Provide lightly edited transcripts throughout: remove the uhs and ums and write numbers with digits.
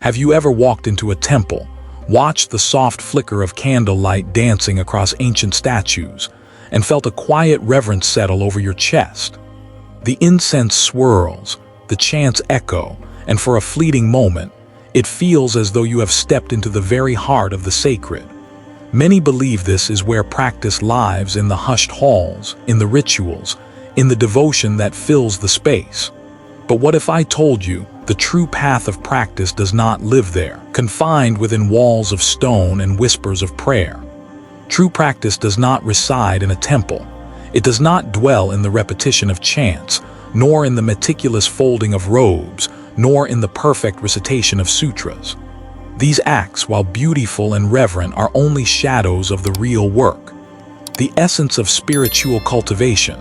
Have you ever walked into a temple, watched the soft flicker of candlelight dancing across ancient statues, and felt a quiet reverence settle over your chest? The incense swirls, the chants echo, and for a fleeting moment, it feels as though you have stepped into the very heart of the sacred. Many believe this is where practice lives, in the hushed halls, in the rituals, in the devotion that fills the space. But what if I told you the true path of practice does not live there, confined within walls of stone and whispers of prayer? True practice does not reside in a temple. It does not dwell in the repetition of chants, nor in the meticulous folding of robes, nor in the perfect recitation of sutras. These acts, while beautiful and reverent, are only shadows of the real work. The essence of spiritual cultivation,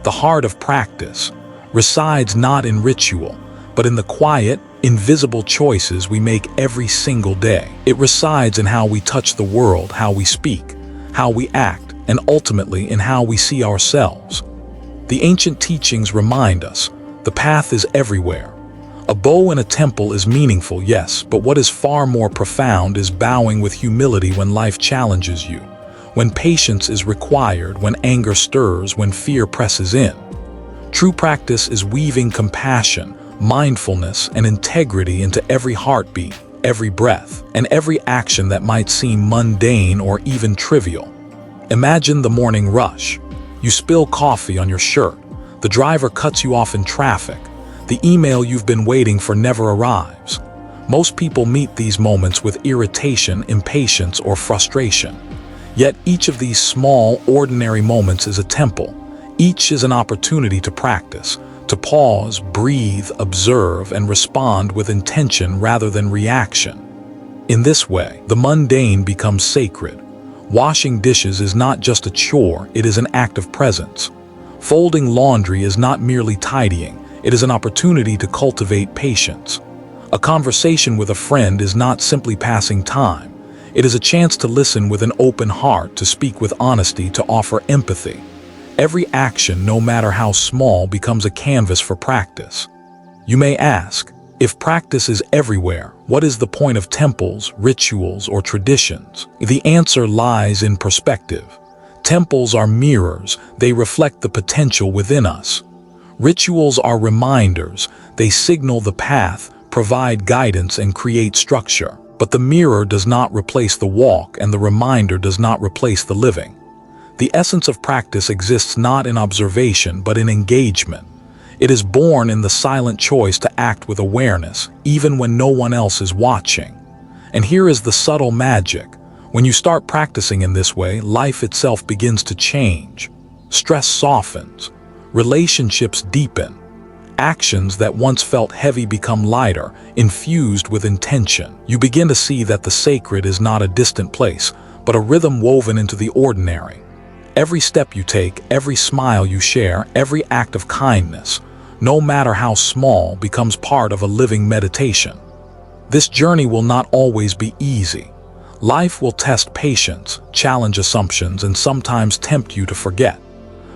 the heart of practice, resides not in ritual, but in the quiet, invisible choices we make every single day. It resides in how we touch the world, how we speak, how we act, and ultimately in how we see ourselves. The ancient teachings remind us, the path is everywhere. A bow in a temple is meaningful, yes, but what is far more profound is bowing with humility when life challenges you, when patience is required, when anger stirs, when fear presses in. True practice is weaving compassion, mindfulness, and integrity into every heartbeat, every breath, and every action that might seem mundane or even trivial. Imagine the morning rush. You spill coffee on your shirt. The driver cuts you off in traffic. The email you've been waiting for never arrives. Most people meet these moments with irritation, impatience, or frustration. Yet each of these small, ordinary moments is a temple. Each is an opportunity to practice, to pause, breathe, observe, and respond with intention rather than reaction. In this way, the mundane becomes sacred. Washing dishes is not just a chore, it is an act of presence. Folding laundry is not merely tidying, it is an opportunity to cultivate patience. A conversation with a friend is not simply passing time. It is a chance to listen with an open heart, to speak with honesty, to offer empathy. Every action, no matter how small, becomes a canvas for practice. You may ask, if practice is everywhere, what is the point of temples, rituals, or traditions? The answer lies in perspective. Temples are mirrors, they reflect the potential within us. Rituals are reminders, they signal the path, provide guidance, and create structure. But the mirror does not replace the walk, and the reminder does not replace the living. The essence of practice exists not in observation, but in engagement. It is born in the silent choice to act with awareness, even when no one else is watching. And here is the subtle magic. When you start practicing in this way, life itself begins to change. Stress softens. Relationships deepen. Actions that once felt heavy become lighter, infused with intention. You begin to see that the sacred is not a distant place, but a rhythm woven into the ordinary. Every step you take, every smile you share, every act of kindness, no matter how small, becomes part of a living meditation. This journey will not always be easy. Life will test patience, challenge assumptions, and sometimes tempt you to forget.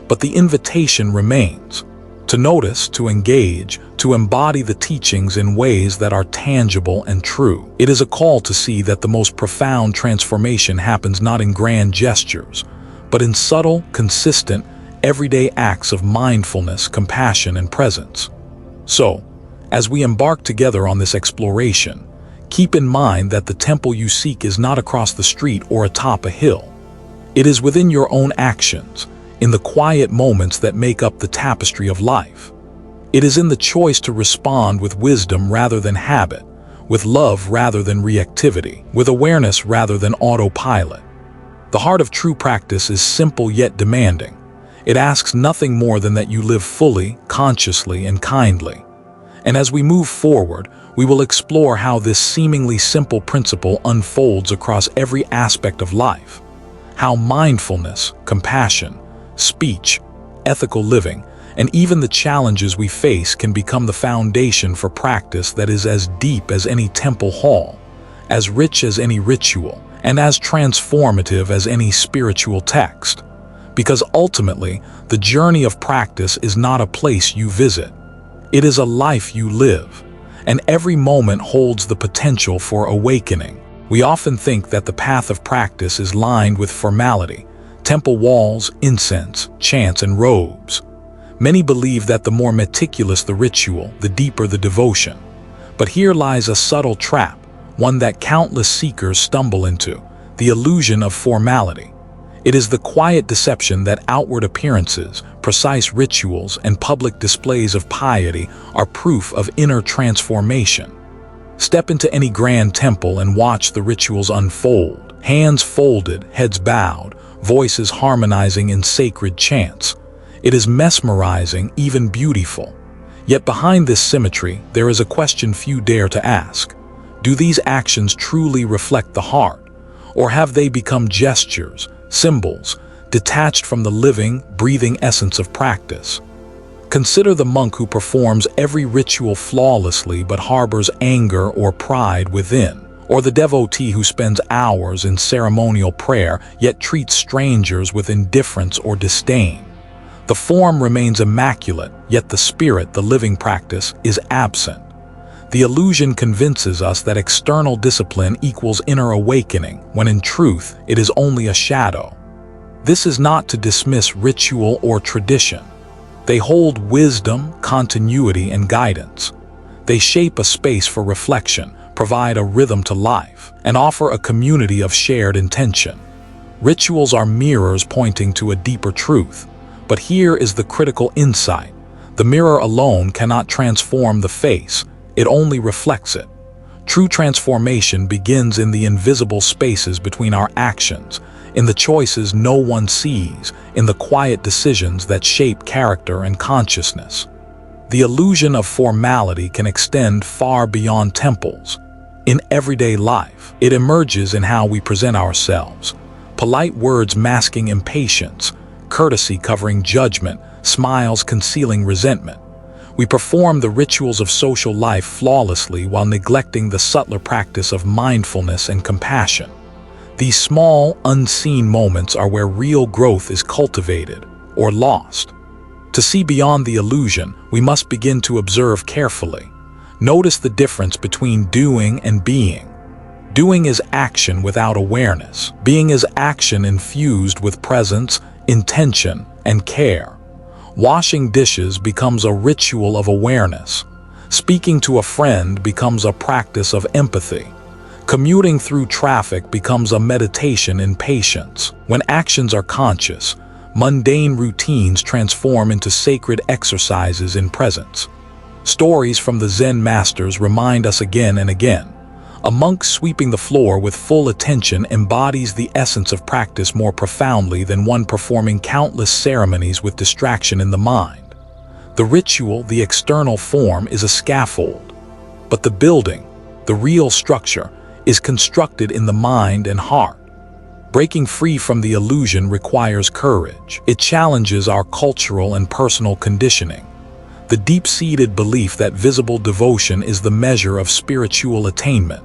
But the invitation remains. To notice, to engage, to embody the teachings in ways that are tangible and true. It is a call to see that the most profound transformation happens not in grand gestures, but in subtle, consistent, everyday acts of mindfulness, compassion, and presence. So, as we embark together on this exploration, keep in mind that the temple you seek is not across the street or atop a hill. It is within your own actions, in the quiet moments that make up the tapestry of life. It is in the choice to respond with wisdom rather than habit, with love rather than reactivity, with awareness rather than autopilot. The heart of true practice is simple yet demanding. It asks nothing more than that you live fully, consciously, and kindly. And as we move forward, we will explore how this seemingly simple principle unfolds across every aspect of life. How mindfulness, compassion, speech, ethical living, and even the challenges we face can become the foundation for practice that is as deep as any temple hall, as rich as any ritual, and as transformative as any spiritual text. Because ultimately, the journey of practice is not a place you visit. It is a life you live. and every moment holds the potential for awakening. We often think that the path of practice is lined with formality, temple walls, incense, chants, and robes. Many believe that the more meticulous the ritual, the deeper the devotion. But here lies a subtle trap, one that countless seekers stumble into: the illusion of formality. It is the quiet deception that outward appearances, precise rituals, and public displays of piety are proof of inner transformation. Step into any grand temple and watch the rituals unfold. Hands folded, heads bowed, voices harmonizing in sacred chants. It is mesmerizing, even beautiful. Yet behind this symmetry, there is a question few dare to ask. Do these actions truly reflect the heart? Or have they become gestures, symbols, detached from the living, breathing essence of practice? Consider the monk who performs every ritual flawlessly but harbors anger or pride within, or the devotee who spends hours in ceremonial prayer yet treats strangers with indifference or disdain. The form remains immaculate, yet the spirit, the living practice, is absent. The illusion convinces us that external discipline equals inner awakening, when in truth it is only a shadow. This is not to dismiss ritual or tradition. They hold wisdom, continuity, and guidance. They shape a space for reflection, provide a rhythm to life, and offer a community of shared intention. Rituals are mirrors pointing to a deeper truth. But here is the critical insight. The mirror alone cannot transform the face, it only reflects it. True transformation begins in the invisible spaces between our actions, in the choices no one sees, in the quiet decisions that shape character and consciousness. The illusion of formality can extend far beyond temples. In everyday life, it emerges in how we present ourselves. Polite words masking impatience, courtesy covering judgment, smiles concealing resentment. We perform the rituals of social life flawlessly while neglecting the subtler practice of mindfulness and compassion. These small, unseen moments are where real growth is cultivated or lost. To see beyond the illusion, we must begin to observe carefully. Notice the difference between doing and being. Doing is action without awareness. Being is action infused with presence, intention, and care. Washing dishes becomes a ritual of awareness. Speaking to a friend becomes a practice of empathy. Commuting through traffic becomes a meditation in patience. When actions are conscious, mundane routines transform into sacred exercises in presence. Stories from the Zen masters remind us again and again. A monk sweeping the floor with full attention embodies the essence of practice more profoundly than one performing countless ceremonies with distraction in the mind. The ritual, the external form, is a scaffold, but the building, the real structure, is constructed in the mind and heart. Breaking free from the illusion requires courage. It challenges our cultural and personal conditioning. The deep-seated belief that visible devotion is the measure of spiritual attainment.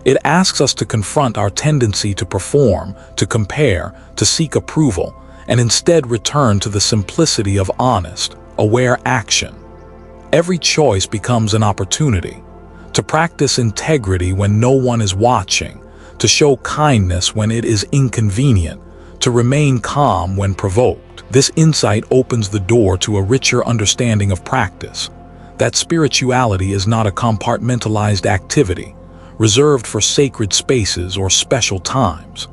It asks us to confront our tendency to perform, to compare, to seek approval, and instead return to the simplicity of honest, aware action. Every choice becomes an opportunity to practice integrity when no one is watching, to show kindness when it is inconvenient, to remain calm when provoked. This insight opens the door to a richer understanding of practice, that spirituality is not a compartmentalized activity, reserved for sacred spaces or special times.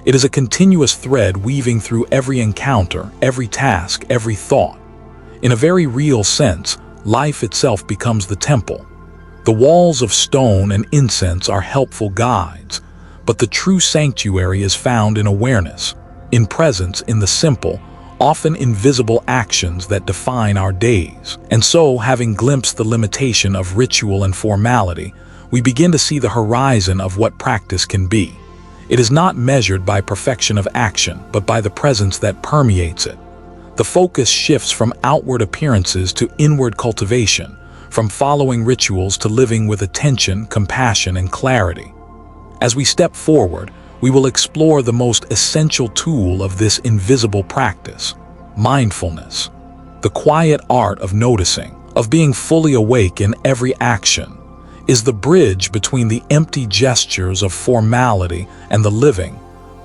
It is a continuous thread weaving through every encounter, every task, every thought. In a very real sense, life itself becomes the temple. The walls of stone and incense are helpful guides, but the true sanctuary is found in awareness, in presence, in the simple, often invisible actions that define our days. And so, having glimpsed the limitation of ritual and formality, we begin to see the horizon of what practice can be. It is not measured by perfection of action, but by the presence that permeates it. The focus shifts from outward appearances to inward cultivation, from following rituals to living with attention, compassion, and clarity. As we step forward, we will explore the most essential tool of this invisible practice: mindfulness. The quiet art of noticing, of being fully awake in every action, is the bridge between the empty gestures of formality and the living,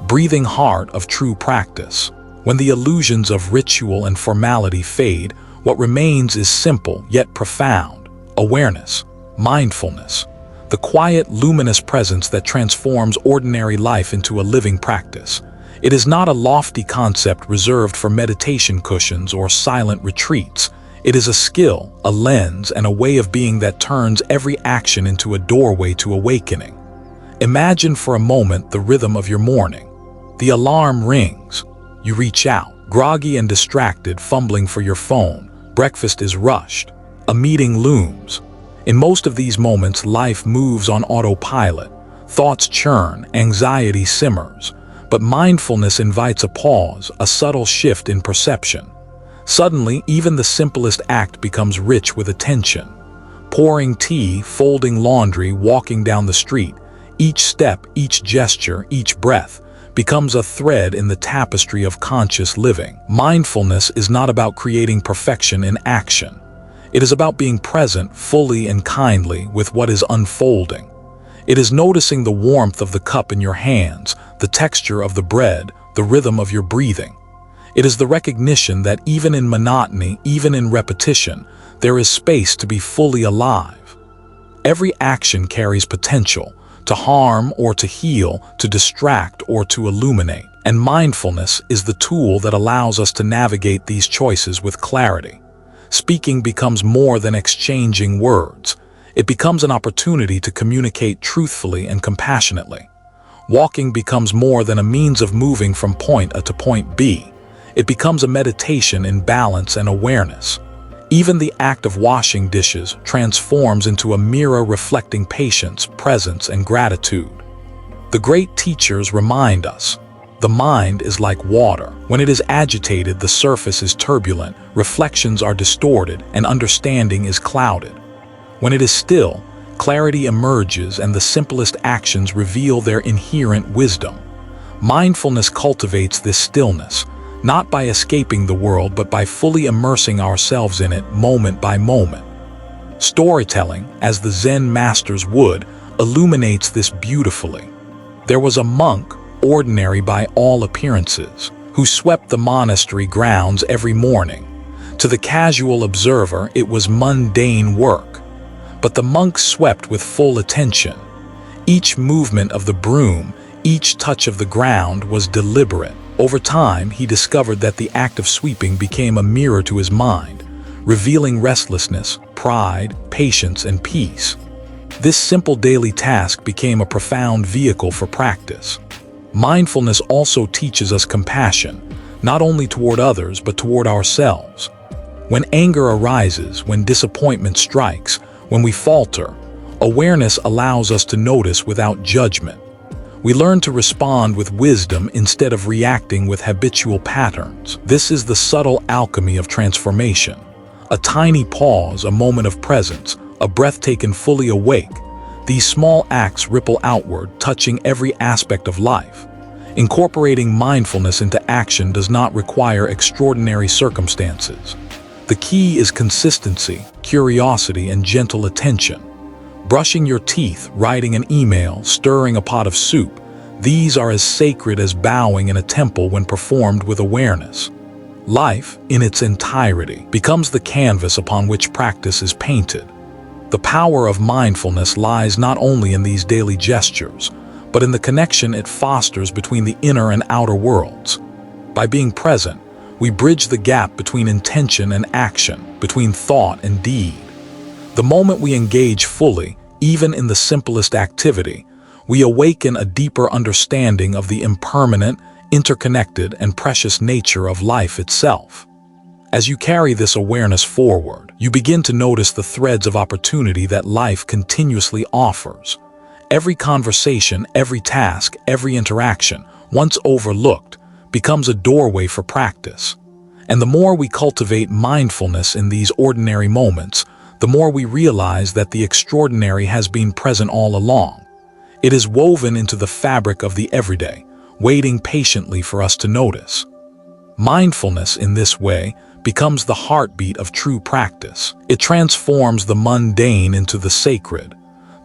breathing heart of true practice. When the illusions of ritual and formality fade, what remains is simple yet profound: awareness, mindfulness, the quiet, luminous presence that transforms ordinary life into a living practice. It is not a lofty concept reserved for meditation cushions or silent retreats. It is a skill, a lens, and a way of being that turns every action into a doorway to awakening. Imagine for a moment the rhythm of your morning. The alarm rings. You reach out, groggy and distracted, fumbling for your phone. Breakfast is rushed. A meeting looms. In most of these moments, life moves on autopilot. Thoughts churn, anxiety simmers. But mindfulness invites a pause, a subtle shift in perception. Suddenly, even the simplest act becomes rich with attention. Pouring tea, folding laundry, walking down the street. Each step, each gesture, each breath becomes a thread in the tapestry of conscious living. Mindfulness is not about creating perfection in action. It is about being present fully and kindly with what is unfolding. It is noticing the warmth of the cup in your hands, the texture of the bread, the rhythm of your breathing. It is the recognition that even in monotony, even in repetition, there is space to be fully alive. Every action carries potential, to harm or to heal, to distract or to illuminate. And mindfulness is the tool that allows us to navigate these choices with clarity. Speaking becomes more than exchanging words. It becomes an opportunity to communicate truthfully and compassionately. Walking becomes more than a means of moving from point A to point B. It becomes a meditation in balance and awareness. Even the act of washing dishes transforms into a mirror reflecting patience, presence, and gratitude. The great teachers remind us, the mind is like water. When it is agitated, the surface is turbulent, reflections are distorted, and understanding is clouded. When it is still, clarity emerges and the simplest actions reveal their inherent wisdom. Mindfulness cultivates this stillness, not by escaping the world but by fully immersing ourselves in it moment by moment. Storytelling, as the Zen masters would, illuminates this beautifully. There was a monk, ordinary by all appearances, who swept the monastery grounds every morning. To the casual observer, it was mundane work. But the monk swept with full attention. Each movement of the broom, each touch of the ground was deliberate. Over time, he discovered that the act of sweeping became a mirror to his mind, revealing restlessness, pride, patience, and peace. This simple daily task became a profound vehicle for practice. Mindfulness also teaches us compassion, not only toward others but toward ourselves. When anger arises, when disappointment strikes, when we falter, awareness allows us to notice without judgment. We learn to respond with wisdom instead of reacting with habitual patterns. This is the subtle alchemy of transformation. A tiny pause, a moment of presence, a breath taken fully awake. These small acts ripple outward, touching every aspect of life. Incorporating mindfulness into action does not require extraordinary circumstances. The key is consistency, curiosity, and gentle attention. Brushing your teeth, writing an email, stirring a pot of soup, these are as sacred as bowing in a temple when performed with awareness. Life, in its entirety, becomes the canvas upon which practice is painted. The power of mindfulness lies not only in these daily gestures, but in the connection it fosters between the inner and outer worlds. By being present, we bridge the gap between intention and action, between thought and deed. The moment we engage fully, even in the simplest activity, we awaken a deeper understanding of the impermanent, interconnected, and precious nature of life itself. As you carry this awareness forward, you begin to notice the threads of opportunity that life continuously offers. Every conversation, every task, every interaction, once overlooked, becomes a doorway for practice. And the more we cultivate mindfulness in these ordinary moments, the more we realize that the extraordinary has been present all along. It is woven into the fabric of the everyday, waiting patiently for us to notice. Mindfulness, in this way, becomes the heartbeat of true practice. It transforms the mundane into the sacred,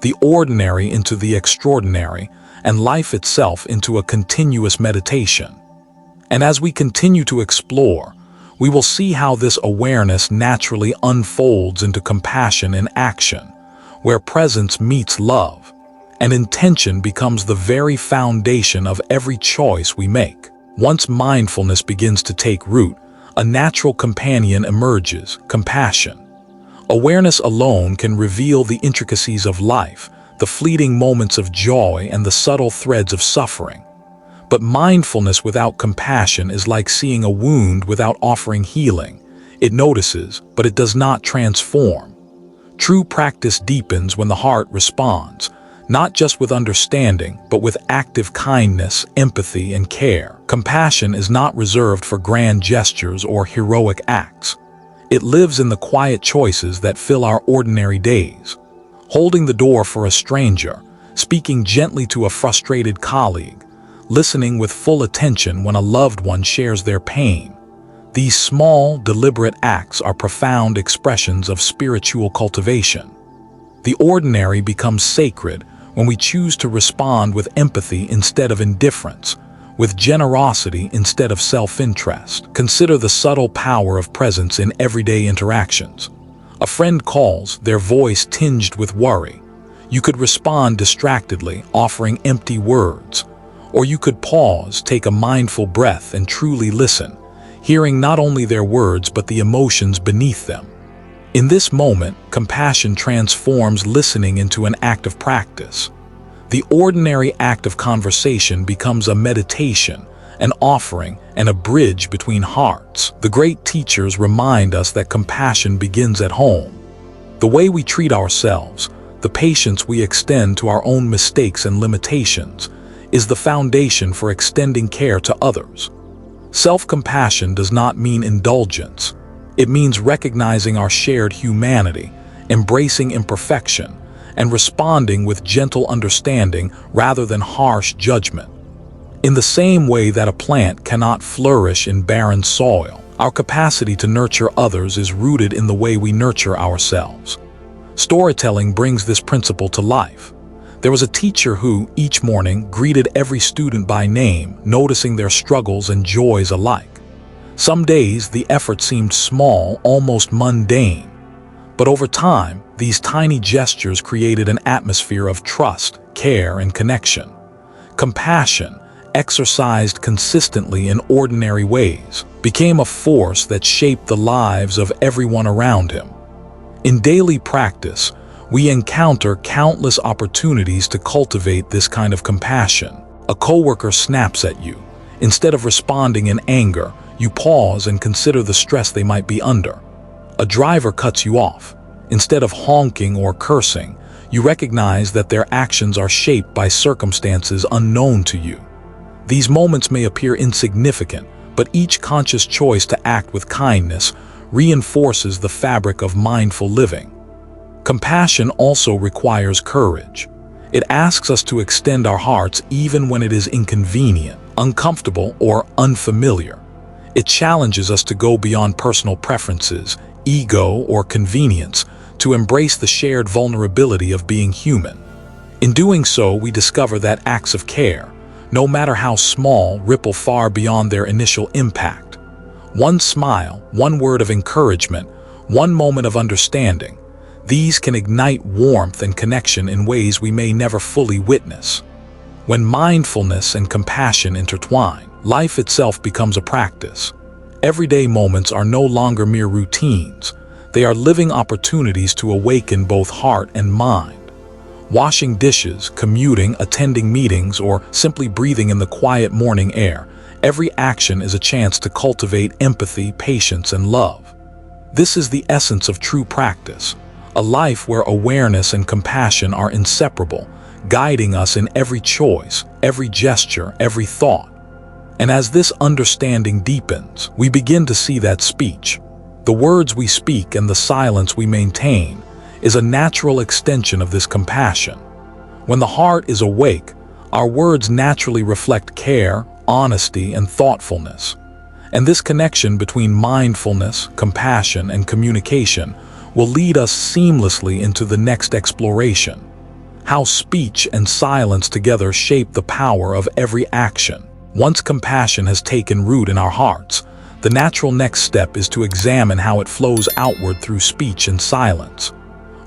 the ordinary into the extraordinary, and life itself into a continuous meditation. And as we continue to explore, we will see how this awareness naturally unfolds into compassion in action, where presence meets love, and intention becomes the very foundation of every choice we make. Once mindfulness begins to take root, a natural companion emerges: compassion. Awareness alone can reveal the intricacies of life, the fleeting moments of joy and the subtle threads of suffering. But mindfulness without compassion is like seeing a wound without offering healing. It notices, but it does not transform. True practice deepens when the heart responds, not just with understanding, but with active kindness, empathy, and care. Compassion is not reserved for grand gestures or heroic acts. It lives in the quiet choices that fill our ordinary days. Holding the door for a stranger, speaking gently to a frustrated colleague, listening with full attention when a loved one shares their pain. These small, deliberate acts are profound expressions of spiritual cultivation. The ordinary becomes sacred when we choose to respond with empathy instead of indifference, with generosity instead of self-interest. Consider the subtle power of presence in everyday interactions. A friend calls, their voice tinged with worry. You could respond distractedly, offering empty words. Or you could pause, take a mindful breath, and truly listen, hearing not only their words but the emotions beneath them. In this moment, compassion transforms listening into an act of practice. The ordinary act of conversation becomes a meditation, an offering, and a bridge between hearts. The great teachers remind us that compassion begins at home. The way we treat ourselves, the patience we extend to our own mistakes and limitations, is the foundation for extending care to others. Self-compassion does not mean indulgence. It means recognizing our shared humanity, embracing imperfection, and responding with gentle understanding rather than harsh judgment. In the same way that a plant cannot flourish in barren soil, our capacity to nurture others is rooted in the way we nurture ourselves. Storytelling brings this principle to life. There was a teacher who, each morning, greeted every student by name, noticing their struggles and joys alike. Some days, the effort seemed small, almost mundane. But over time, these tiny gestures created an atmosphere of trust, care, and connection. Compassion, exercised consistently in ordinary ways, became a force that shaped the lives of everyone around him. In daily practice, we encounter countless opportunities to cultivate this kind of compassion. A coworker snaps at you. Instead of responding in anger, you pause and consider the stress they might be under. A driver cuts you off. Instead of honking or cursing, you recognize that their actions are shaped by circumstances unknown to you. These moments may appear insignificant, but each conscious choice to act with kindness reinforces the fabric of mindful living. Compassion also requires courage. It asks us to extend our hearts even when it is inconvenient, uncomfortable, or unfamiliar. It challenges us to go beyond personal preferences, ego, or convenience, to embrace the shared vulnerability of being human. In doing so, we discover that acts of care, no matter how small, ripple far beyond their initial impact. One smile, one word of encouragement, one moment of understanding, these can ignite warmth and connection in ways we may never fully witness. When mindfulness and compassion intertwine, life itself becomes a practice. Everyday moments are no longer mere routines. They are living opportunities to awaken both heart and mind. Washing dishes, commuting, attending meetings, or simply breathing in the quiet morning air, every action is a chance to cultivate empathy, patience, and love. This is the essence of true practice, a life where awareness and compassion are inseparable, guiding us in every choice, every gesture, every thought. And as this understanding deepens, we begin to see that speech, the words we speak and the silence we maintain, is a natural extension of this compassion. When the heart is awake, our words naturally reflect care, honesty, and thoughtfulness. And this connection between mindfulness, compassion, and communication will lead us seamlessly into the next exploration. how speech and silence together shape the power of every action. Once compassion has taken root in our hearts, the natural next step is to examine how it flows outward through speech and silence.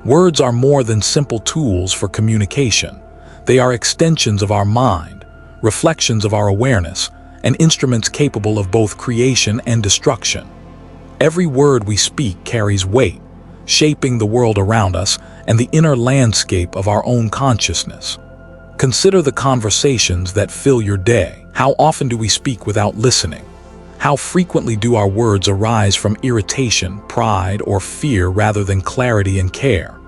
Words are more than simple tools for communication. They are extensions of our mind, reflections of our awareness, and instruments capable of both creation and destruction. Every word we speak carries weight, shaping the world around us and the inner landscape of our own consciousness. Consider the conversations that fill your day. How often do we speak without listening? How frequently do our words arise from irritation, pride, or fear rather than clarity and care?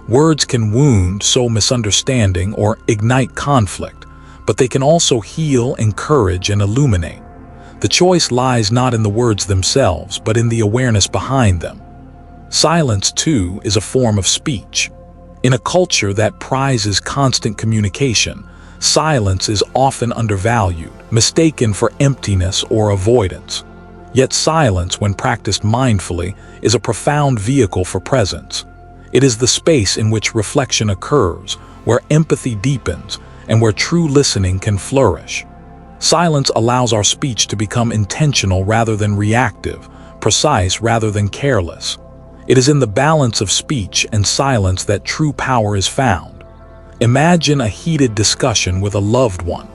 Words can wound, sow misunderstanding, or ignite conflict, but they can also heal, encourage, and illuminate. The choice lies not in the words themselves, but in the awareness behind them. Silence, too, is a form of speech. In a culture that prizes constant communication, silence is often undervalued, mistaken for emptiness or avoidance. Yet silence, when practiced mindfully, is a profound vehicle for presence. It is the space in which reflection occurs, where empathy deepens, and where true listening can flourish. Silence allows our speech to become intentional rather than reactive, precise rather than careless. It is in the balance of speech and silence that true power is found. Imagine a heated discussion with a loved one.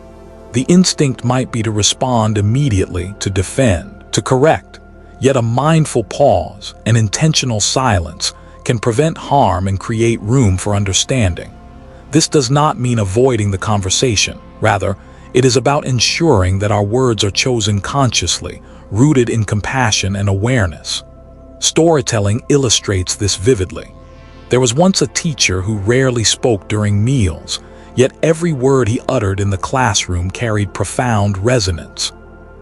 The instinct might be to respond immediately, to defend, to correct. Yet a mindful pause, an intentional silence, can prevent harm and create room for understanding. This does not mean avoiding the conversation. Rather, it is about ensuring that our words are chosen consciously, rooted in compassion and awareness. Storytelling illustrates this vividly. There was once a teacher who rarely spoke during meals, yet every word he uttered in the classroom carried profound resonance.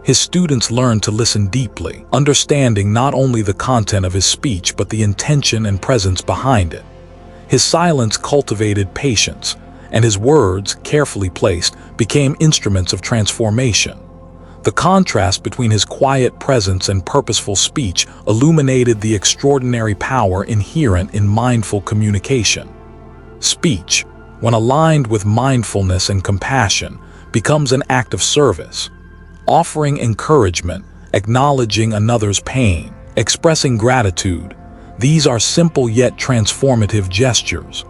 His students learned to listen deeply, understanding not only the content of his speech but the intention and presence behind it. His silence cultivated patience, and his words, carefully placed, became instruments of transformation. The contrast between his quiet presence and purposeful speech illuminated the extraordinary power inherent in mindful communication. Speech, when aligned with mindfulness and compassion, becomes an act of service. Offering encouragement, acknowledging another's pain, expressing gratitude, these are simple yet transformative gestures.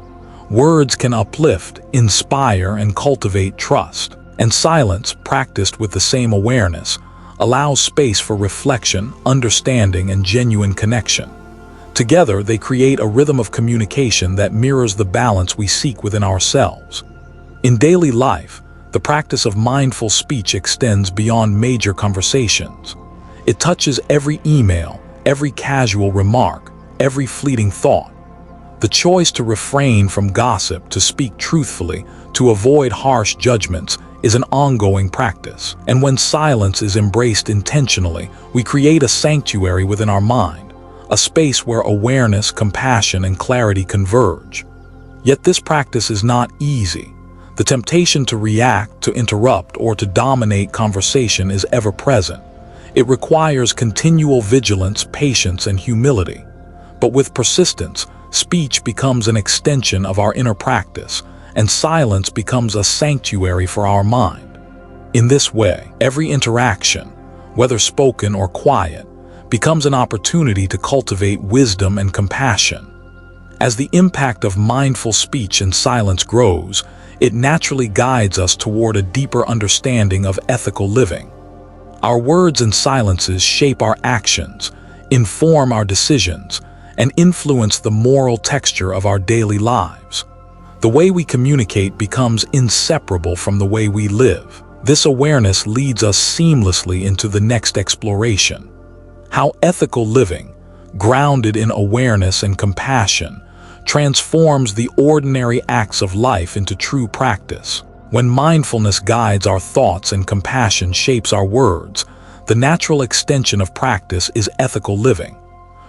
Words can uplift, inspire, and cultivate trust. And silence, practiced with the same awareness, allows space for reflection, understanding, and genuine connection. Together, they create a rhythm of communication that mirrors the balance we seek within ourselves. In daily life, the practice of mindful speech extends beyond major conversations. It touches every email, every casual remark, every fleeting thought. The choice to refrain from gossip, to speak truthfully, to avoid harsh judgments, is an ongoing practice. And when silence is embraced intentionally, we create a sanctuary within our mind, a space where awareness, compassion, and clarity converge. Yet this practice is not easy. The temptation to react, to interrupt, or to dominate conversation is ever present. It requires continual vigilance, patience, and humility. But with persistence, speech becomes an extension of our inner practice, and silence becomes a sanctuary for our mind. In this way, every interaction, whether spoken or quiet, becomes an opportunity to cultivate wisdom and compassion. As the impact of mindful speech and silence grows, it naturally guides us toward a deeper understanding of ethical living. Our words and silences shape our actions, inform our decisions, and influence the moral texture of our daily lives. The way we communicate becomes inseparable from the way we live. This awareness leads us seamlessly into the next exploration. How ethical living, grounded in awareness and compassion, transforms the ordinary acts of life into true practice. When mindfulness guides our thoughts and compassion shapes our words, the natural extension of practice is ethical living.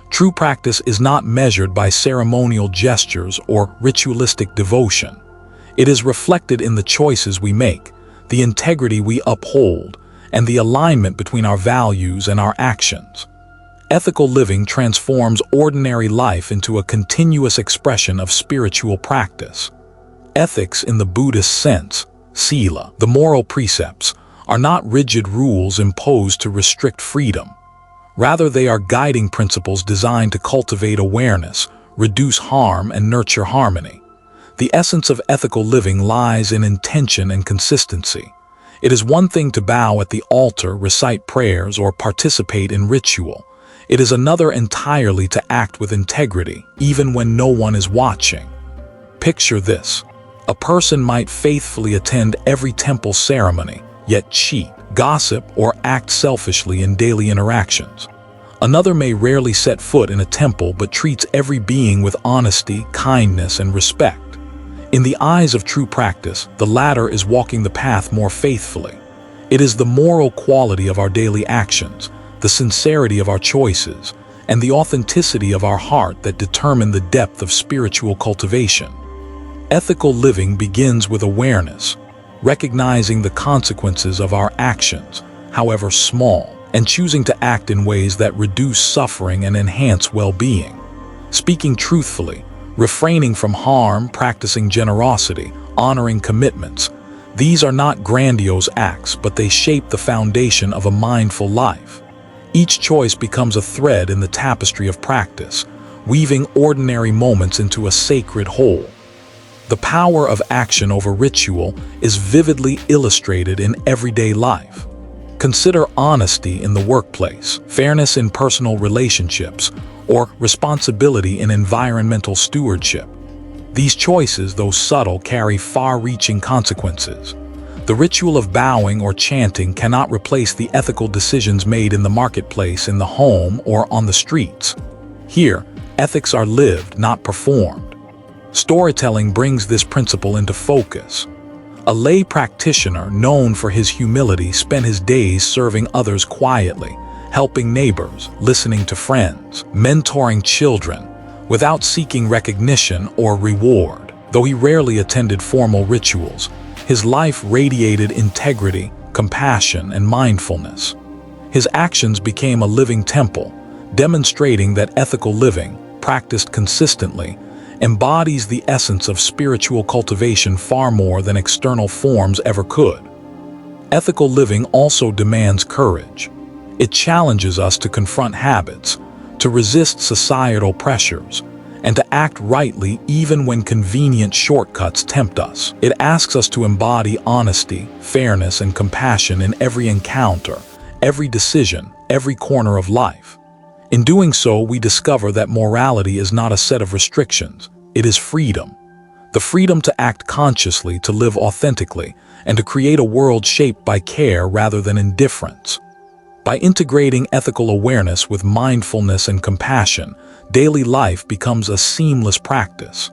True practice is not measured by ceremonial gestures or ritualistic devotion. It is reflected in the choices we make, the integrity we uphold, and the alignment between our values and our actions. Ethical living transforms ordinary life into a continuous expression of spiritual practice. Ethics in the Buddhist sense, sila, the moral precepts, are not rigid rules imposed to restrict freedom. Rather, they are guiding principles designed to cultivate awareness, reduce harm, and nurture harmony. The essence of ethical living lies in intention and consistency. It is one thing to bow at the altar, recite prayers, or participate in ritual. It is another entirely to act with integrity, even when no one is watching. Picture this. A person might faithfully attend every temple ceremony, yet cheat, gossip, or act selfishly in daily interactions. Another may rarely set foot in a temple but treats every being with honesty, kindness, and respect. In the eyes of true practice, the latter is walking the path more faithfully. It is the moral quality of our daily actions, the sincerity of our choices, and the authenticity of our heart that determine the depth of spiritual cultivation. Ethical living begins with awareness, recognizing the consequences of our actions, however small, and choosing to act in ways that reduce suffering and enhance well-being. Speaking truthfully, refraining from harm, practicing generosity, honoring commitments. These are not grandiose acts, but they shape the foundation of a mindful life. Each choice becomes a thread in the tapestry of practice, weaving ordinary moments into a sacred whole. The power of action over ritual is vividly illustrated in everyday life. Consider honesty in the workplace, fairness in personal relationships, or responsibility in environmental stewardship. These choices, though subtle, carry far-reaching consequences. The ritual of bowing or chanting cannot replace the ethical decisions made in the marketplace, in the home, or on the streets. Here, ethics are lived, not performed. Storytelling brings this principle into focus. A lay practitioner known for his humility spent his days serving others quietly, helping neighbors, listening to friends, mentoring children, without seeking recognition or reward. Though he rarely attended formal rituals, his life radiated integrity, compassion, and mindfulness. His actions became a living temple, demonstrating that ethical living, practiced consistently, embodies the essence of spiritual cultivation far more than external forms ever could. Ethical living also demands courage. It challenges us to confront habits, to resist societal pressures, and to act rightly even when convenient shortcuts tempt us. It asks us to embody honesty, fairness, and compassion in every encounter, every decision, every corner of life. In doing so, we discover that morality is not a set of restrictions, it is freedom. The freedom to act consciously, to live authentically, and to create a world shaped by care rather than indifference. By integrating ethical awareness with mindfulness and compassion, daily life becomes a seamless practice.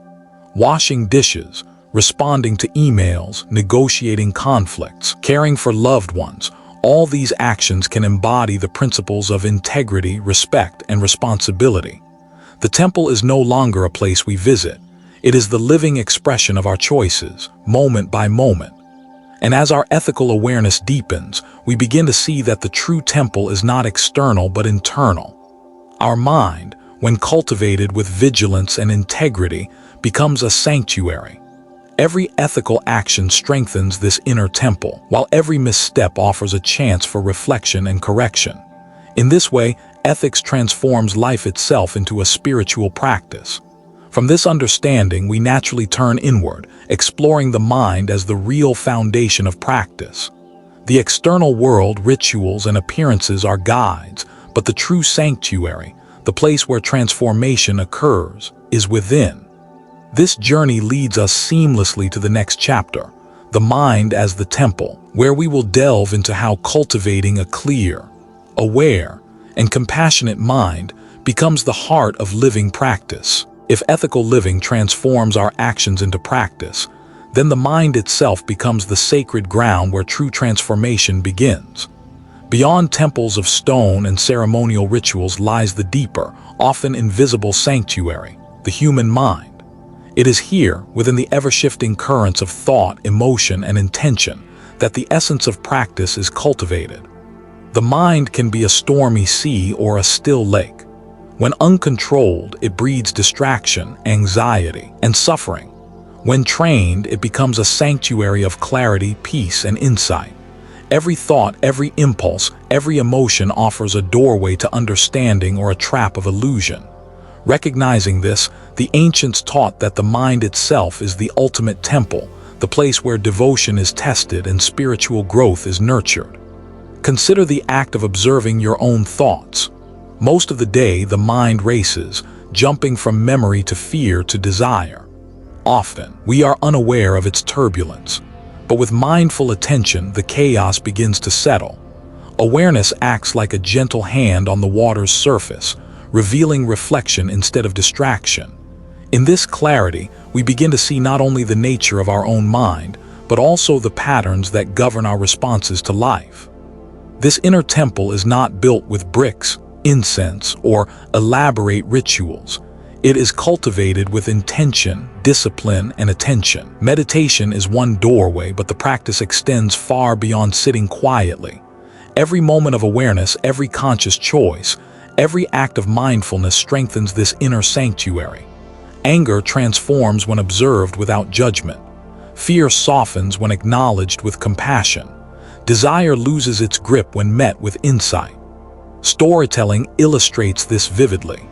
Washing dishes, responding to emails, negotiating conflicts, caring for loved ones, all these actions can embody the principles of integrity, respect, and responsibility. The temple is no longer a place we visit. It is the living expression of our choices, moment by moment. And as our ethical awareness deepens, we begin to see that the true temple is not external but internal. Our mind, when cultivated with vigilance and integrity, becomes a sanctuary. Every ethical action strengthens this inner temple, while every misstep offers a chance for reflection and correction. In this way, ethics transforms life itself into a spiritual practice. From this understanding, we naturally turn inward, exploring the mind as the real foundation of practice. The external world, rituals, and appearances are guides, but the true sanctuary, the place where transformation occurs, is within. This journey leads us seamlessly to the next chapter, the mind as the temple, where we will delve into how cultivating a clear, aware, and compassionate mind becomes the heart of living practice. If ethical living transforms our actions into practice, then the mind itself becomes the sacred ground where true transformation begins. Beyond temples of stone and ceremonial rituals lies the deeper, often invisible sanctuary, the human mind. It is here, within the ever-shifting currents of thought, emotion, and intention, that the essence of practice is cultivated. The mind can be a stormy sea or a still lake. When uncontrolled, it breeds distraction, anxiety, and suffering. When trained, it becomes a sanctuary of clarity, peace, and insight. Every thought, every impulse, every emotion offers a doorway to understanding or a trap of illusion. Recognizing this, the ancients taught that the mind itself is the ultimate temple, the place where devotion is tested and spiritual growth is nurtured. Consider the act of observing your own thoughts. Most of the day, the mind races, jumping from memory to fear to desire. Often, we are unaware of its turbulence. But with mindful attention, the chaos begins to settle. Awareness acts like a gentle hand on the water's surface, revealing reflection instead of distraction. In this clarity, we begin to see not only the nature of our own mind, but also the patterns that govern our responses to life. This inner temple is not built with bricks, incense, or elaborate rituals. It is cultivated with intention, discipline, and attention. Meditation is one doorway, but the practice extends far beyond sitting quietly. Every moment of awareness, every conscious choice, every act of mindfulness strengthens this inner sanctuary. Anger transforms when observed without judgment. Fear softens when acknowledged with compassion. Desire loses its grip when met with insight. Storytelling illustrates this vividly.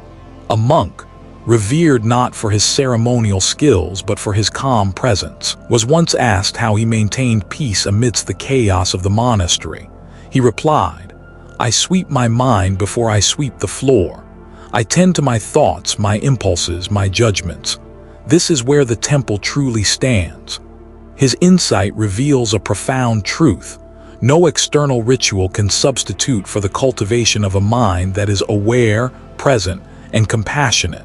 A monk, revered not for his ceremonial skills but for his calm presence, was once asked how he maintained peace amidst the chaos of the monastery. He replied, "I sweep my mind before I sweep the floor. I tend to my thoughts, my impulses, my judgments. This is where the temple truly stands." His insight reveals a profound truth. No external ritual can substitute for the cultivation of a mind that is aware, present, and compassionate.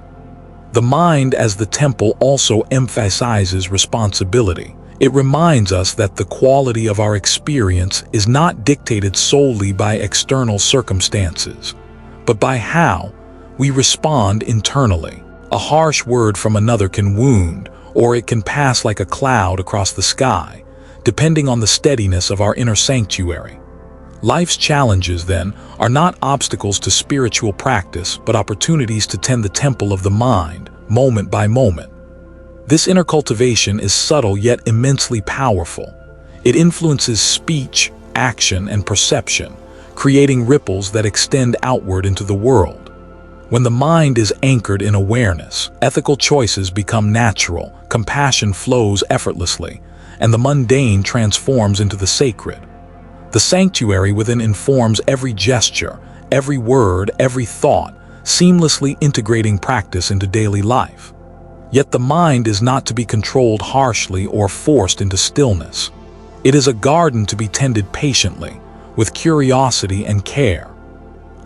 The mind as the temple also emphasizes responsibility. It reminds us that the quality of our experience is not dictated solely by external circumstances, but by how we respond internally. A harsh word from another can wound, or it can pass like a cloud across the sky, depending on the steadiness of our inner sanctuary. Life's challenges, then, are not obstacles to spiritual practice, but opportunities to tend the temple of the mind, moment by moment. This inner cultivation is subtle yet immensely powerful. It influences speech, action, and perception, creating ripples that extend outward into the world. When the mind is anchored in awareness, ethical choices become natural, compassion flows effortlessly, and the mundane transforms into the sacred. The sanctuary within informs every gesture, every word, every thought, seamlessly integrating practice into daily life. Yet the mind is not to be controlled harshly or forced into stillness. It is a garden to be tended patiently, with curiosity and care.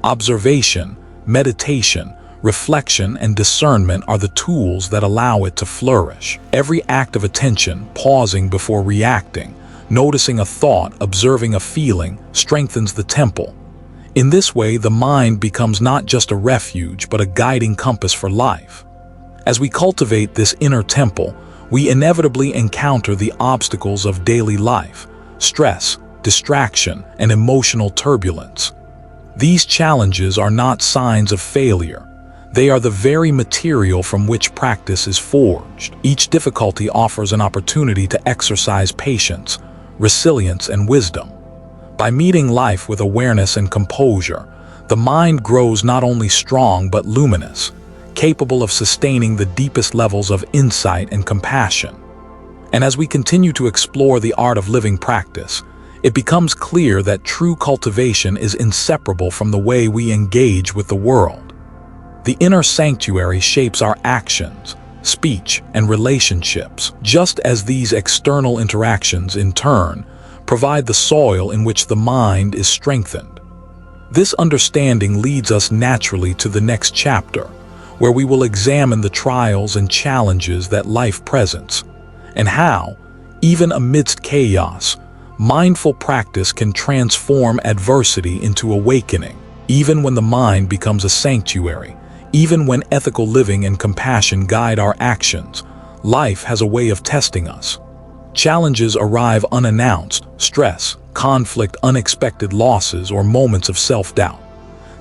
Observation, meditation, reflection, and discernment are the tools that allow it to flourish. Every act of attention, pausing before reacting, noticing a thought, observing a feeling, strengthens the temple. In this way, the mind becomes not just a refuge, but a guiding compass for life. As we cultivate this inner temple, we inevitably encounter the obstacles of daily life, stress, distraction, and emotional turbulence. These challenges are not signs of failure. They are the very material from which practice is forged. Each difficulty offers an opportunity to exercise patience, resilience, and wisdom. By meeting life with awareness and composure, the mind grows not only strong but luminous, capable of sustaining the deepest levels of insight and compassion. And as we continue to explore the art of living practice, it becomes clear that true cultivation is inseparable from the way we engage with the world. The inner sanctuary shapes our actions, speech, and relationships, just as these external interactions, in turn, provide the soil in which the mind is strengthened. This understanding leads us naturally to the next chapter, where we will examine the trials and challenges that life presents, and how, even amidst chaos, mindful practice can transform adversity into awakening. Even when the mind becomes a sanctuary, even when ethical living and compassion guide our actions, life has a way of testing us. Challenges arrive unannounced: stress, conflict, unexpected losses, or moments of self-doubt.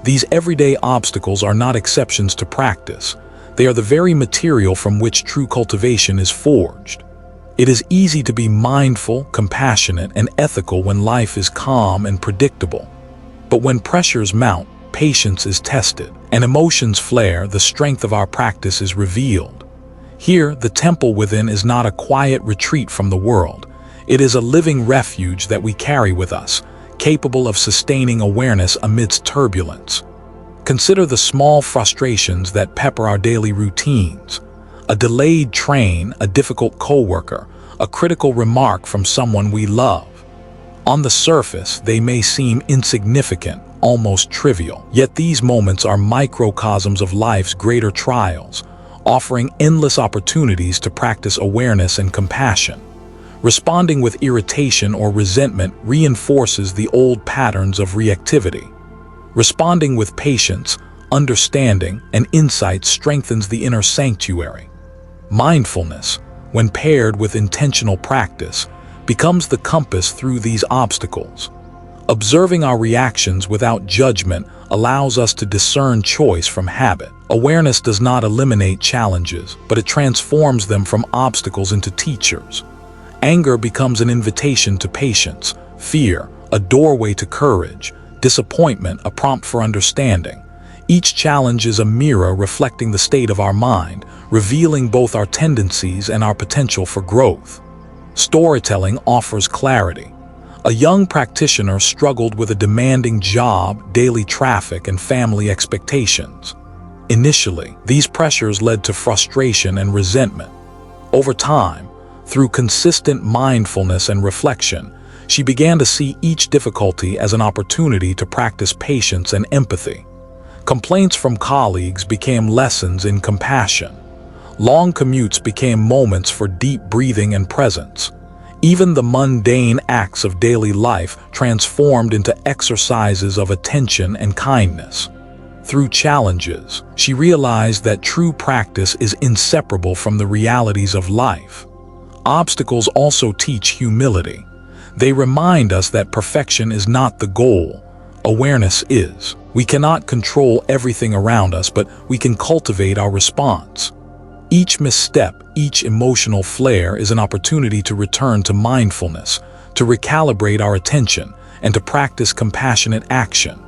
These everyday obstacles are not exceptions to practice. They are the very material from which true cultivation is forged. It is easy to be mindful, compassionate, and ethical when life is calm and predictable. But when pressures mount, patience is tested, and emotions flare, the strength of our practice is revealed. Here, the temple within is not a quiet retreat from the world. It is a living refuge that we carry with us, capable of sustaining awareness amidst turbulence. Consider the small frustrations that pepper our daily routines. A delayed train, a difficult coworker, a critical remark from someone we love. On the surface, they may seem insignificant, almost trivial. Yet these moments are microcosms of life's greater trials, offering endless opportunities to practice awareness and compassion. Responding with irritation or resentment reinforces the old patterns of reactivity. Responding with patience, understanding, and insight strengthens the inner sanctuary. Mindfulness, when paired with intentional practice, becomes the compass through these obstacles. Observing our reactions without judgment allows us to discern choice from habit. Awareness does not eliminate challenges, but it transforms them from obstacles into teachers. Anger becomes an invitation to patience, fear, a doorway to courage, disappointment, a prompt for understanding. Each challenge is a mirror reflecting the state of our mind, revealing both our tendencies and our potential for growth. Storytelling offers clarity. A young practitioner struggled with a demanding job, daily traffic, and family expectations. Initially, these pressures led to frustration and resentment. Over time, through consistent mindfulness and reflection, she began to see each difficulty as an opportunity to practice patience and empathy. Complaints from colleagues became lessons in compassion. Long commutes became moments for deep breathing and presence. Even the mundane acts of daily life transformed into exercises of attention and kindness. Through challenges, she realized that true practice is inseparable from the realities of life. Obstacles also teach humility. They remind us that perfection is not the goal. Awareness is. We cannot control everything around us, but we can cultivate our response. Each misstep, each emotional flare is an opportunity to return to mindfulness, to recalibrate our attention, and to practice compassionate action.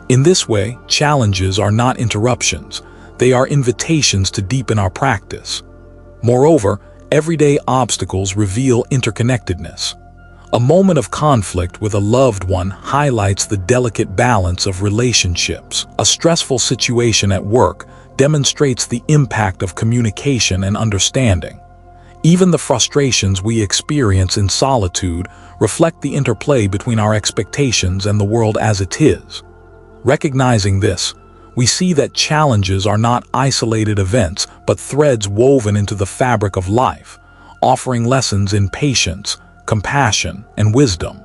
In this way, challenges are not interruptions. They are invitations to deepen our practice. Moreover, everyday obstacles reveal interconnectedness. A moment of conflict with a loved one highlights the delicate balance of relationships. A stressful situation at work demonstrates the impact of communication and understanding. Even the frustrations we experience in solitude reflect the interplay between our expectations and the world as it is. Recognizing this, we see that challenges are not isolated events, but threads woven into the fabric of life, offering lessons in patience, compassion, and wisdom.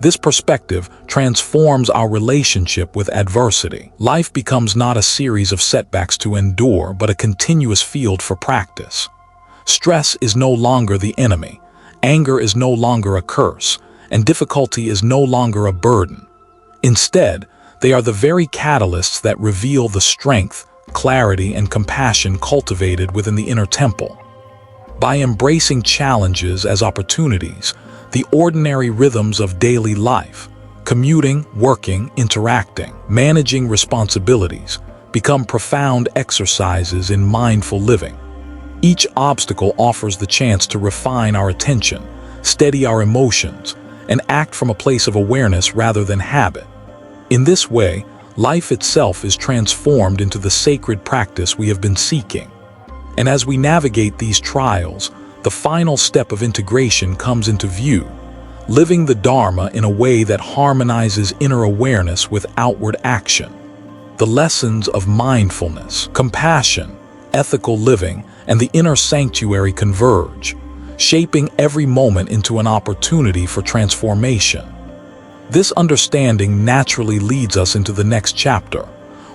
This perspective transforms our relationship with adversity. Life becomes not a series of setbacks to endure, but a continuous field for practice. Stress is no longer the enemy, anger is no longer a curse, and difficulty is no longer a burden. Instead, they are the very catalysts that reveal the strength, clarity, and compassion cultivated within the inner temple. By embracing challenges as opportunities, the ordinary rhythms of daily life, commuting, working, interacting, managing responsibilities, become profound exercises in mindful living. Each obstacle offers the chance to refine our attention, steady our emotions, and act from a place of awareness rather than habit. In this way, life itself is transformed into the sacred practice we have been seeking. And as we navigate these trials, the final step of integration comes into view, living the Dharma in a way that harmonizes inner awareness with outward action. The lessons of mindfulness, compassion, ethical living, and the inner sanctuary converge, shaping every moment into an opportunity for transformation. This understanding naturally leads us into the next chapter,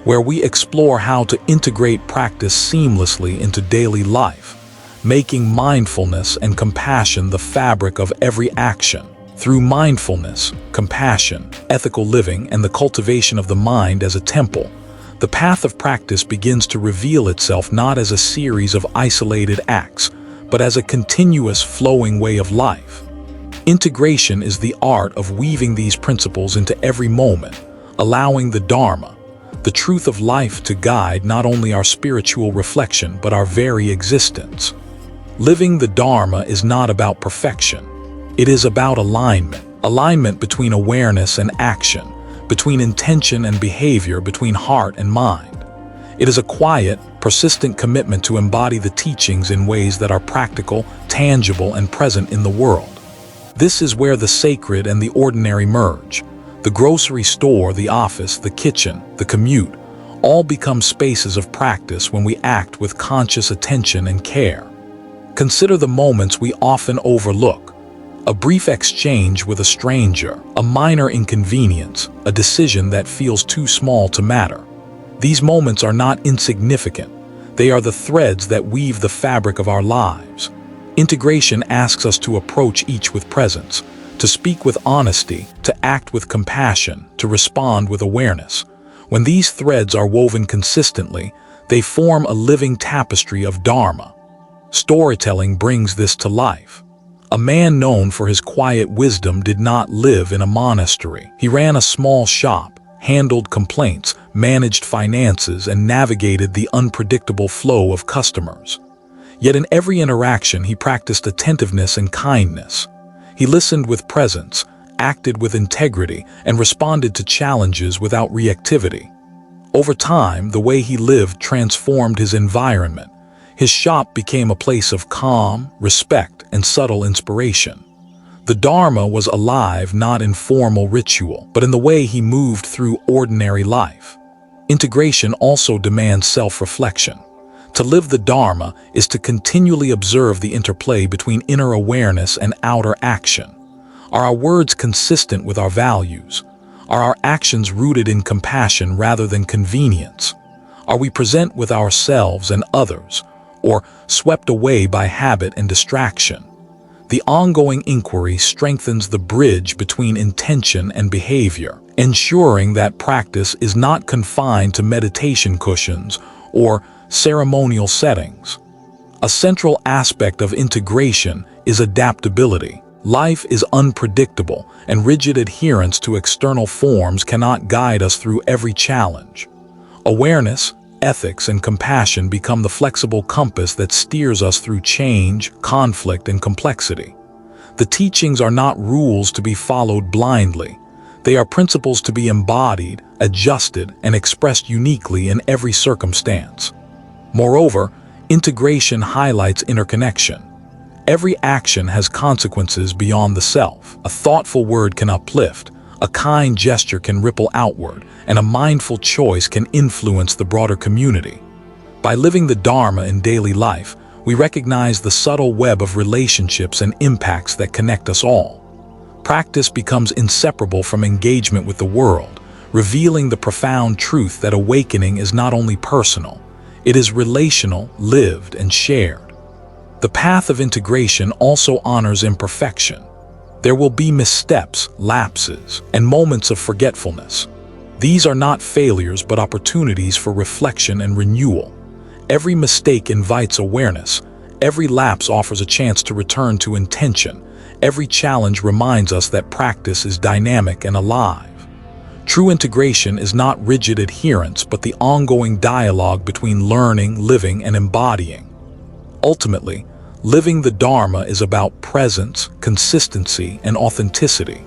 where we explore how to integrate practice seamlessly into daily life, making mindfulness and compassion the fabric of every action. Through mindfulness, compassion, ethical living, and the cultivation of the mind as a temple, the path of practice begins to reveal itself not as a series of isolated acts, but as a continuous flowing way of life. Integration is the art of weaving these principles into every moment, allowing the Dharma, the truth of life, to guide not only our spiritual reflection but our very existence. Living the Dharma is not about perfection. It is about alignment between awareness and action, between intention and behavior, between heart and mind. It is a quiet, persistent commitment to embody the teachings in ways that are practical, tangible, and present in the world. This is where the sacred and the ordinary merge. The grocery store, the office, the kitchen, the commute, all become spaces of practice when we act with conscious attention and care. Consider the moments we often overlook. A brief exchange with a stranger, a minor inconvenience, a decision that feels too small to matter. These moments are not insignificant. They are the threads that weave the fabric of our lives. Integration asks us to approach each with presence, to speak with honesty, to act with compassion, to respond with awareness. When these threads are woven consistently, they form a living tapestry of Dharma. Storytelling brings this to life. A man known for his quiet wisdom did not live in a monastery. He ran a small shop, handled complaints, managed finances, and navigated the unpredictable flow of customers. Yet in every interaction he practiced attentiveness and kindness. He listened with presence, acted with integrity, and responded to challenges without reactivity. Over time, the way he lived transformed his environment. His shop became a place of calm, respect, and subtle inspiration. The Dharma was alive not in formal ritual, but in the way he moved through ordinary life. Integration also demands self-reflection. To live the Dharma is to continually observe the interplay between inner awareness and outer action. Are our words consistent with our values? Are our actions rooted in compassion rather than convenience? Are we present with ourselves and others, or swept away by habit and distraction? The ongoing inquiry strengthens the bridge between intention and behavior, ensuring that practice is not confined to meditation cushions or ceremonial settings. A central aspect of integration is adaptability. Life is unpredictable, and rigid adherence to external forms cannot guide us through every challenge. Awareness, ethics, and compassion become the flexible compass that steers us through change, conflict, and complexity. The teachings are not rules to be followed blindly. They are principles to be embodied, adjusted, and expressed uniquely in every circumstance. Moreover, integration highlights interconnection. Every action has consequences beyond the self. A thoughtful word can uplift, a kind gesture can ripple outward, and a mindful choice can influence the broader community. By living the Dharma in daily life, we recognize the subtle web of relationships and impacts that connect us all. Practice becomes inseparable from engagement with the world, revealing the profound truth that awakening is not only personal, it is relational, lived, and shared. The path of integration also honors imperfection. There will be missteps, lapses, and moments of forgetfulness. These are not failures but opportunities for reflection and renewal. Every mistake invites awareness. Every lapse offers a chance to return to intention. Every challenge reminds us that practice is dynamic and alive. True integration is not rigid adherence but the ongoing dialogue between learning, living, and embodying. Ultimately, living the Dharma is about presence, consistency, and authenticity.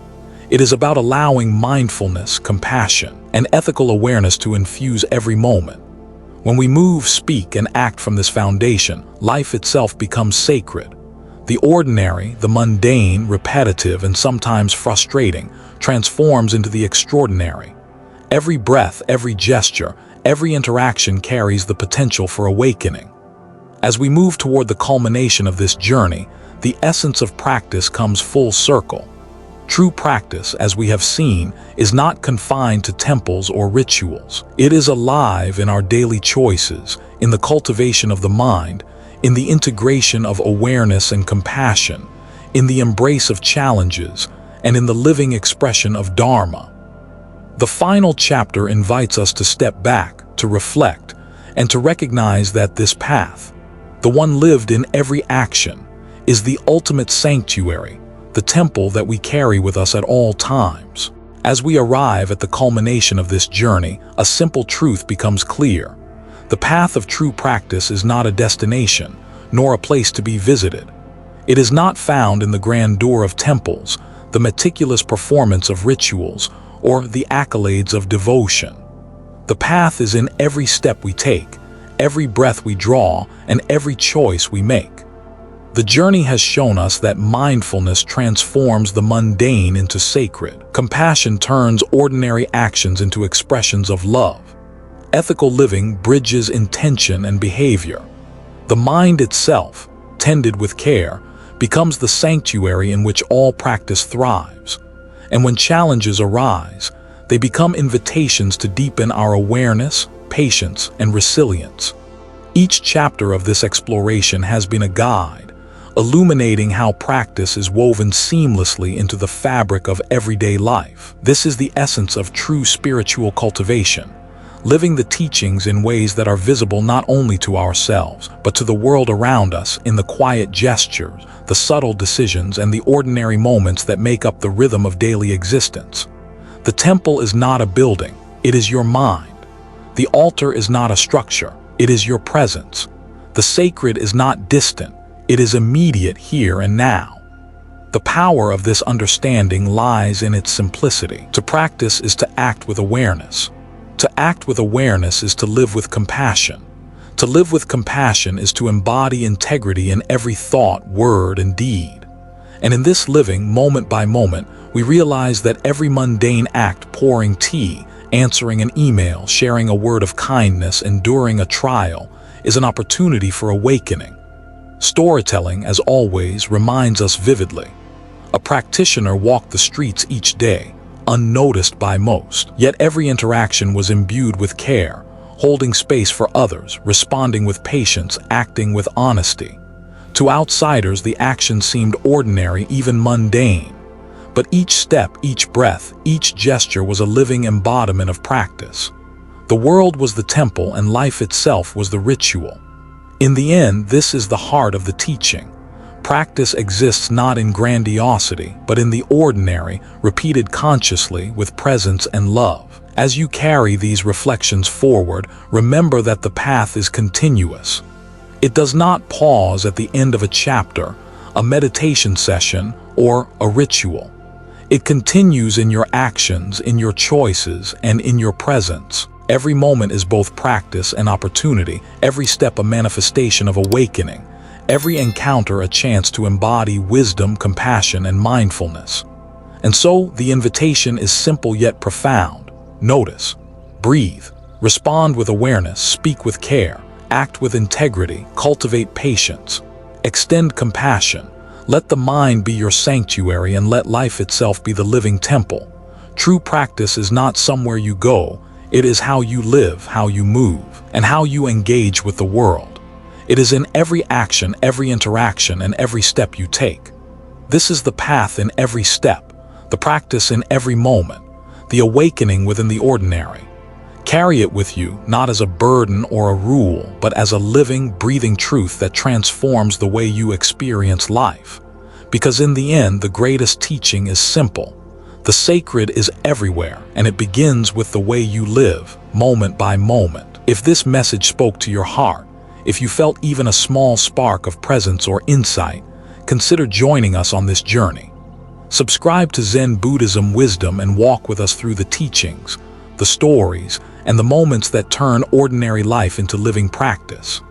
It is about allowing mindfulness, compassion, and ethical awareness to infuse every moment. When we move, speak, and act from this foundation, life itself becomes sacred. The ordinary, the mundane, repetitive, and sometimes frustrating transforms into the extraordinary. Every breath, every gesture, every interaction carries the potential for awakening. As we move toward the culmination of this journey, the essence of practice comes full circle. True practice, as we have seen, is not confined to temples or rituals. It is alive in our daily choices, in the cultivation of the mind, in the integration of awareness and compassion, in the embrace of challenges, and in the living expression of Dharma. The final chapter invites us to step back, to reflect, and to recognize that this path, the one lived in every action, is the ultimate sanctuary, the temple that we carry with us at all times. As we arrive at the culmination of this journey, a simple truth becomes clear. The path of true practice is not a destination, nor a place to be visited. It is not found in the grandeur of temples, the meticulous performance of rituals, or the accolades of devotion. The path is in every step we take, every breath we draw, and every choice we make. The journey has shown us that mindfulness transforms the mundane into sacred. Compassion turns ordinary actions into expressions of love. Ethical living bridges intention and behavior. The mind itself, tended with care, becomes the sanctuary in which all practice thrives. And when challenges arise, they become invitations to deepen our awareness, patience, and resilience. Each chapter of this exploration has been a guide, illuminating how practice is woven seamlessly into the fabric of everyday life. This is the essence of true spiritual cultivation, living the teachings in ways that are visible not only to ourselves, but to the world around us in the quiet gestures, the subtle decisions, and the ordinary moments that make up the rhythm of daily existence. The temple is not a building, it is your mind. The altar is not a structure, it is your presence. The sacred is not distant, it is immediate here and now. The power of this understanding lies in its simplicity. To practice is to act with awareness. To act with awareness is to live with compassion. To live with compassion is to embody integrity in every thought, word, and deed. And in this living, moment by moment, we realize that every mundane act, pouring tea, answering an email, sharing a word of kindness, enduring a trial, is an opportunity for awakening. Storytelling, as always, reminds us vividly. A practitioner walked the streets each day, unnoticed by most. Yet every interaction was imbued with care, holding space for others, responding with patience, acting with honesty. To outsiders, the action seemed ordinary, even mundane. But each step, each breath, each gesture was a living embodiment of practice. The world was the temple, and life itself was the ritual. In the end, this is the heart of the teaching. Practice exists not in grandiosity, but in the ordinary, repeated consciously with presence and love. As you carry these reflections forward, remember that the path is continuous. It does not pause at the end of a chapter, a meditation session, or a ritual. It continues in your actions, in your choices, and in your presence. Every moment is both practice and opportunity, every step a manifestation of awakening, every encounter a chance to embody wisdom, compassion, and mindfulness. And so, the invitation is simple yet profound. Notice, breathe, respond with awareness, speak with care, act with integrity, cultivate patience, extend compassion. Let the mind be your sanctuary and let life itself be the living temple. True practice is not somewhere you go, it is how you live, how you move, and how you engage with the world. It is in every action, every interaction, and every step you take. This is the path in every step, the practice in every moment, the awakening within the ordinary. Carry it with you, not as a burden or a rule, but as a living, breathing truth that transforms the way you experience life. Because in the end, the greatest teaching is simple. The sacred is everywhere, and it begins with the way you live, moment by moment. If this message spoke to your heart, if you felt even a small spark of presence or insight, consider joining us on this journey. Subscribe to Zen Buddhism Wisdom and walk with us through the teachings, the stories, and the moments that turn ordinary life into living practice.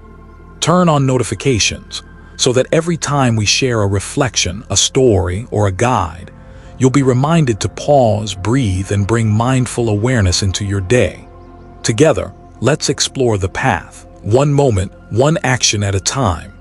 Turn on notifications so that every time we share a reflection, a story, or a guide, you'll be reminded to pause, breathe, and bring mindful awareness into your day. Together, let's explore the path, one moment, one action at a time,